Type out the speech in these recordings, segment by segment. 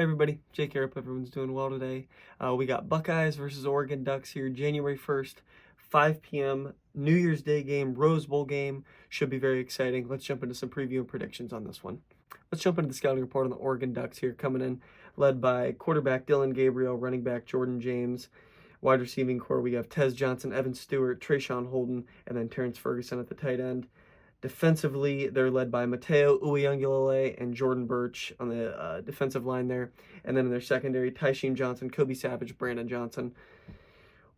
Hey everybody, Jake here. Hope everyone's doing well today. We got Buckeyes versus Oregon Ducks here, January 1st, 5 p.m. New Year's Day game, Rose Bowl game. Should be very exciting. Let's jump into some preview and predictions on this one. Let's jump into the scouting report on the Oregon Ducks here, coming in led by quarterback Dylan Gabriel, running back Jordan James. Wide receiving core, we have Tez Johnson, Evan Stewart, Trayshawn Holden, and then Terrence Ferguson at the tight end. Defensively, they're led by Mateo Uyunglele and Jordan Birch on the defensive line there. And then in their secondary, Tysheem Johnson, Kobe Savage, Brandon Johnson.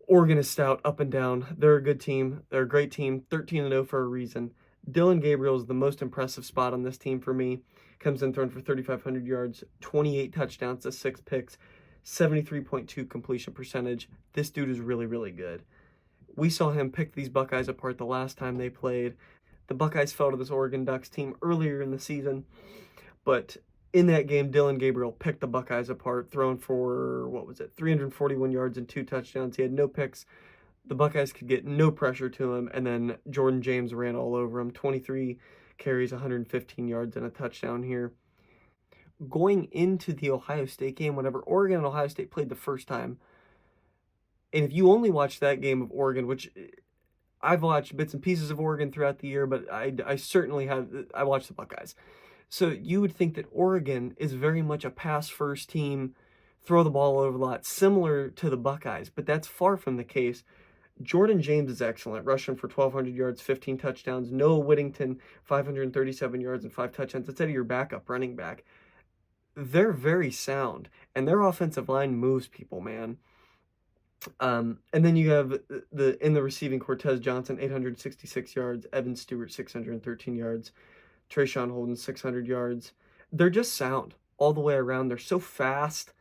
Oregon is stout up and down. They're a good team. They're a great team, 13-0 for a reason. Dylan Gabriel is the most impressive spot on this team for me. Comes in throwing for 3,500 yards, 28 touchdowns to 6 picks, 73.2 completion percentage. This dude is really, really good. We saw him pick these Buckeyes apart the last time they played. The Buckeyes fell to this Oregon Ducks team earlier in the season, but in that game, Dylan Gabriel picked the Buckeyes apart, throwing for, 341 yards and 2 touchdowns. He had no picks. The Buckeyes could get no pressure to him, and then Jordan James ran all over him. 23 carries, 115 yards, and a touchdown here. Going into the Ohio State game, whenever Oregon and Ohio State played the first time, and if you only watch that game of Oregon, which I've watched bits and pieces of Oregon throughout the year, but I certainly have. I watched the Buckeyes. So you would think that Oregon is very much a pass-first team, throw the ball over a lot, similar to the Buckeyes, but that's far from the case. Jordan James is excellent, rushing for 1,200 yards, 15 touchdowns. Noah Whittington, 537 yards and 5 touchdowns. Instead of your backup running back. They're very sound, and their offensive line moves people, man. And then you have in the receiving Cortez Johnson, 866 yards, Evan Stewart, 613 yards, Trayshawn Holden, 600 yards. They're just sound all the way around. They're so fast.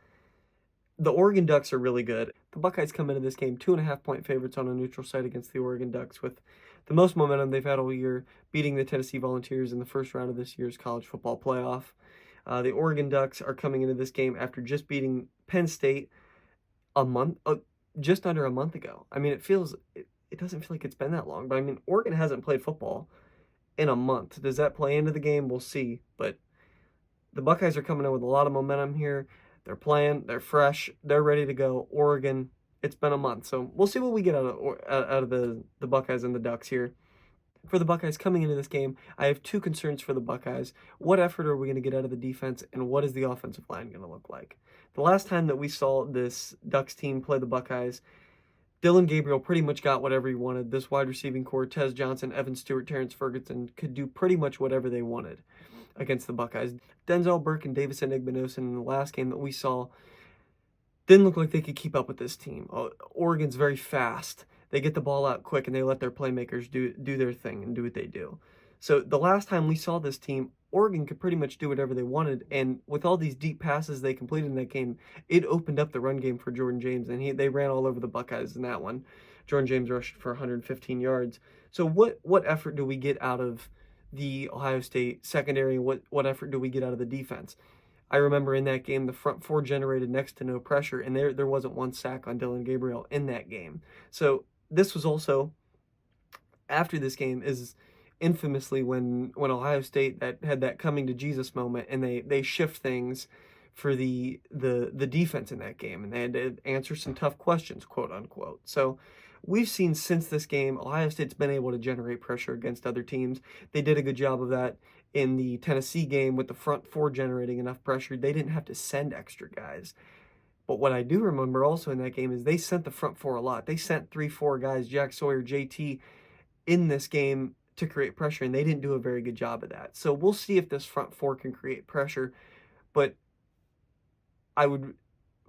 The Oregon Ducks are really good. The Buckeyes come into this game 2.5-point favorites on a neutral site against the Oregon Ducks with the most momentum they've had all year, beating the Tennessee Volunteers in the first round of this year's college football playoff. The Oregon Ducks are coming into this game after just beating Penn State just under a month ago. I mean, it doesn't feel like it's been that long, but I mean, Oregon hasn't played football in a month. Does that play into the game? We'll see. But the Buckeyes are coming in with a lot of momentum here. They're playing. They're fresh. They're ready to go. Oregon, it's been a month. So we'll see what we get out of the Buckeyes and the Ducks here. For the Buckeyes coming into this game, I have 2 concerns for the Buckeyes. What effort are we going to get out of the defense, and what is the offensive line going to look like? The last time that we saw this Ducks team play the Buckeyes, Dylan Gabriel pretty much got whatever he wanted. This wide receiving core, Tez Johnson, Evan Stewart, Terrence Ferguson, could do pretty much whatever they wanted against the Buckeyes. Denzel Burke and Davis Enigmanosin in the last game that we saw didn't look like they could keep up with this team. Oregon's very fast. They get the ball out quick, and they let their playmakers do their thing and do what they do. So the last time we saw this team, Oregon could pretty much do whatever they wanted, and with all these deep passes they completed in that game, it opened up the run game for Jordan James, and they ran all over the Buckeyes in that one. Jordan James rushed for 115 yards. So what effort do we get out of the Ohio State secondary, and what effort do we get out of the defense? I remember in that game, the front four generated next to no pressure, and there wasn't one sack on Dylan Gabriel in that game. So this was also, after this game, is infamously when Ohio State had that coming to Jesus moment, and they shift things for the defense in that game, and they had to answer some tough questions, quote unquote. So we've seen since this game, Ohio State's been able to generate pressure against other teams. They did a good job of that in the Tennessee game with the front four generating enough pressure. They didn't have to send extra guys. But what I do remember also in that game is they sent the front four a lot. They sent 3-4 guys, Jack Sawyer, JT, in this game to create pressure, and they didn't do a very good job of that. So we'll see if this front four can create pressure, but I would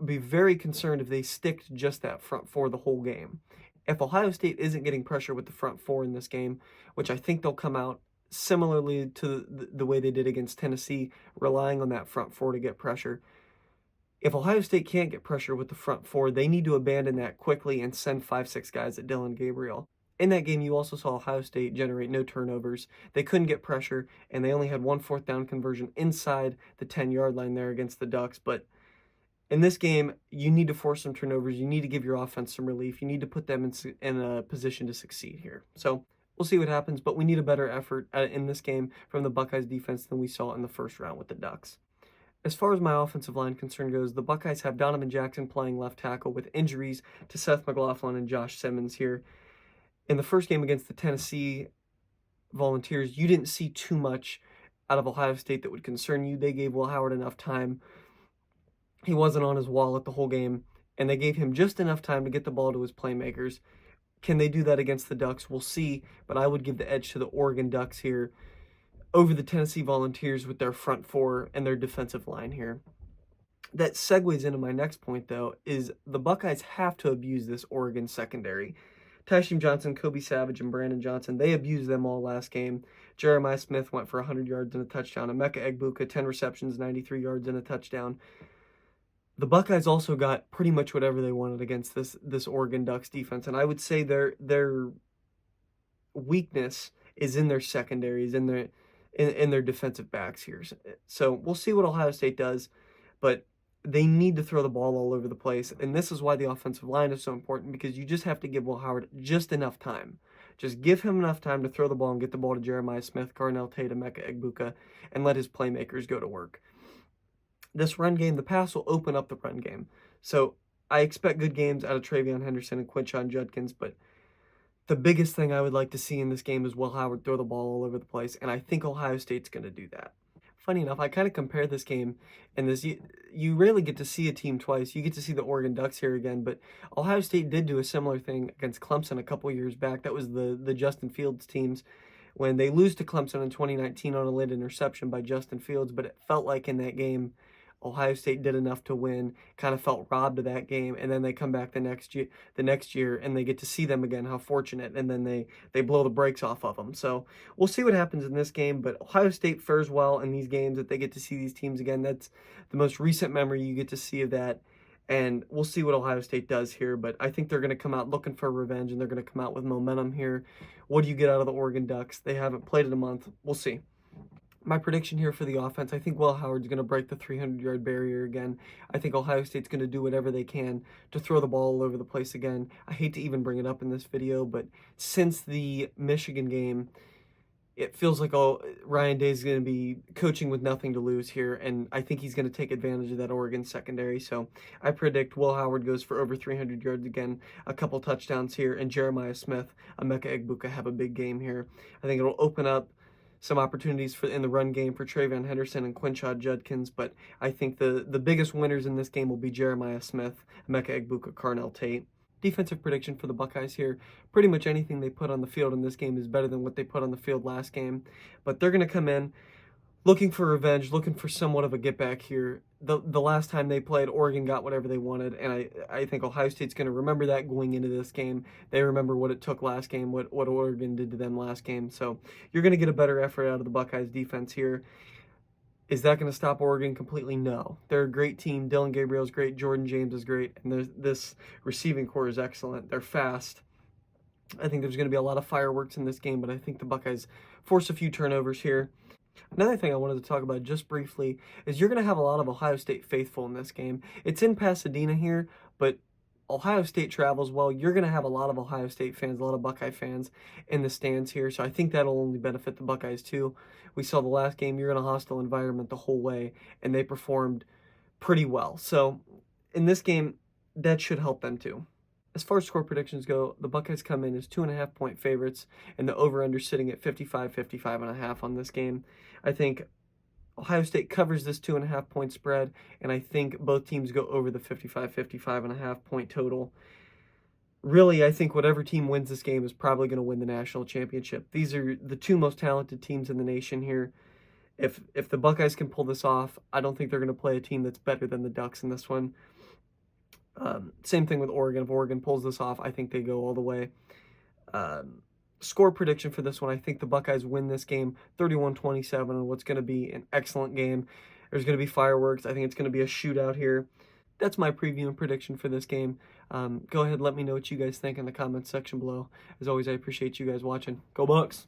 be very concerned if they stick to just that front four the whole game. If Ohio State isn't getting pressure with the front four in this game, which I think they'll come out similarly to the way they did against Tennessee, relying on that front four to get pressure. If Ohio State can't get pressure with the front four, they need to abandon that quickly and send 5-6 guys at Dylan Gabriel. In that game, you also saw Ohio State generate no turnovers. They couldn't get pressure, and they only had 1 4th down conversion inside the 10-yard line there against the Ducks. But in this game, you need to force some turnovers. You need to give your offense some relief. You need to put them in a position to succeed here. So we'll see what happens, but we need a better effort in this game from the Buckeyes defense than we saw in the first round with the Ducks. As far as my offensive line concern goes, the Buckeyes have Donovan Jackson playing left tackle with injuries to Seth McLaughlin and Josh Simmons here. In the first game against the Tennessee Volunteers, you didn't see too much out of Ohio State that would concern you. They gave Will Howard enough time. He wasn't on his wallet the whole game, and they gave him just enough time to get the ball to his playmakers. Can they do that against the Ducks? We'll see, but I would give the edge to the Oregon Ducks here over the Tennessee Volunteers with their front four and their defensive line here. That segues into my next point, though, is the Buckeyes have to abuse this Oregon secondary. Tysheem Johnson, Kobe Savage, and Brandon Johnson, they abused them all last game. Jeremiah Smith went for 100 yards and a touchdown. Emeka Egbuka, 10 receptions, 93 yards and a touchdown. The Buckeyes also got pretty much whatever they wanted against this Oregon Ducks defense, and I would say their weakness is in their secondaries, in their defensive backs here. So we'll see what Ohio State does, but they need to throw the ball all over the place, and this is why the offensive line is so important, because you just have to give Will Howard just enough time. Just give him enough time to throw the ball and get the ball to Jeremiah Smith, Carnell Tate, Emeka Egbuka, and let his playmakers go to work. This run game, the pass will open up the run game. So I expect good games out of Travion Henderson and Quinshon Judkins, but the biggest thing I would like to see in this game is Will Howard throw the ball all over the place, and I think Ohio State's going to do that. Funny enough, I kind of compare this game, and you rarely get to see a team twice. You get to see the Oregon Ducks here again, but Ohio State did do a similar thing against Clemson a couple years back. That was the Justin Fields teams when they lose to Clemson in 2019 on a late interception by Justin Fields, but it felt like in that game Ohio State did enough to win, kind of felt robbed of that game, and then they come back the next year, and they get to see them again, how fortunate, and then they blow the brakes off of them. So we'll see what happens in this game, but Ohio State fares well in these games that they get to see these teams again. That's the most recent memory you get to see of that, and we'll see what Ohio State does here, but I think they're going to come out looking for revenge, and they're going to come out with momentum here. What do you get out of the Oregon Ducks? They haven't played in a month. We'll see. My prediction here for the offense, I think Will Howard's going to break the 300-yard barrier again. I think Ohio State's going to do whatever they can to throw the ball all over the place again. I hate to even bring it up in this video, but since the Michigan game, it feels like Ryan Day is going to be coaching with nothing to lose here, and I think he's going to take advantage of that Oregon secondary. So I predict Will Howard goes for over 300 yards again, a couple touchdowns here, and Jeremiah Smith, Emeka Egbuka have a big game here. I think it'll open up some opportunities in the run game for Travion Henderson and Quinshon Judkins, but I think the biggest winners in this game will be Jeremiah Smith, Emeka Egbuka, Carnell Tate. Defensive prediction for the Buckeyes here, pretty much anything they put on the field in this game is better than what they put on the field last game, but they're going to come in looking for revenge, looking for somewhat of a get back here. The last time they played, Oregon got whatever they wanted, and I think Ohio State's going to remember that going into this game. They remember what it took last game, what Oregon did to them last game. So you're going to get a better effort out of the Buckeyes defense here. Is that going to stop Oregon completely? No. They're a great team. Dylan Gabriel's great. Jordan James is great. And this receiving core is excellent. They're fast. I think there's going to be a lot of fireworks in this game, but I think the Buckeyes force a few turnovers here. Another thing I wanted to talk about just briefly is you're going to have a lot of Ohio State faithful in this game. It's in Pasadena here, but Ohio State travels well. You're going to have a lot of Ohio State fans, a lot of Buckeye fans in the stands here, so I think that'll only benefit the Buckeyes too. We saw the last game, you're in a hostile environment the whole way, and they performed pretty well. So in this game, that should help them too. As far as score predictions go, the Buckeyes come in as 2.5-point favorites, and the over-under sitting at 55.5 on this game. I think Ohio State covers this 2.5-point spread, and I think both teams go over the 55.5 point total. Really, I think whatever team wins this game is probably going to win the national championship. These are the two most talented teams in the nation here. If the Buckeyes can pull this off, I don't think they're going to play a team that's better than the Ducks in this one. Same thing with Oregon. If Oregon pulls this off, I think they go all the way. Score prediction for this one, I think the Buckeyes win this game 31-27 on what's going to be an excellent game. There's going to be fireworks. I think it's going to be a shootout here. That's my preview and prediction for this game. Go ahead, let me know what you guys think in the comments section below. As always, I appreciate you guys watching. Go Bucks!